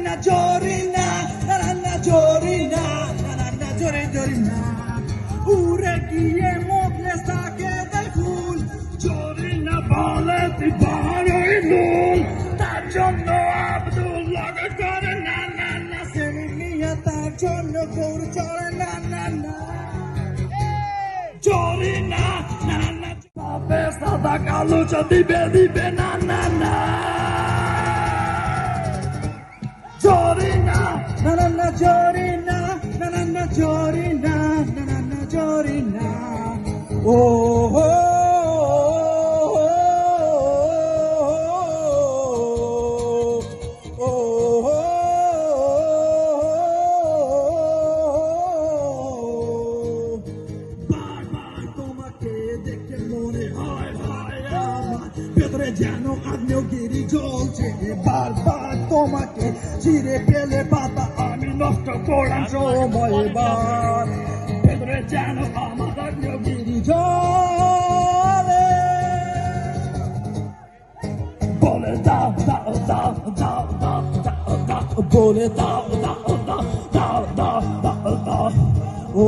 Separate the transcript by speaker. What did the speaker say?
Speaker 1: na Jorina, na Jorina, na Jorina. Uরে গিয়ে মুখলেস তাকে দেখুন, Jorina বলে তুই বড়ই নুন, তার জন্য আব্দুল্লাহ করে না না না, সেলিমিয়া তার জন্য গৌর চড়ে না না না। Jorina, na na, তবে সাদা কালো দিবে দিবে না না না। Jorina, na na Jorina, na Jorina, na Jorina. Oh, oh, oh, oh, বারবার তোমাকে দেখে মনে হয় হয় আমার ভেতরে যেন আগ্নেয়গিরি জ্বলছে, বারবার তোমাকে চিরে ফেলে পাতা আমি নষ্ট করলাম সময়, এবার ভেতরে যেন আমার আগ্নেয়গিরি জ্বলে। বলে দাও দাও দাও দাও দাও দাও দাও, বলে দাও দাও দাও দাও দাও দাও দাও। ও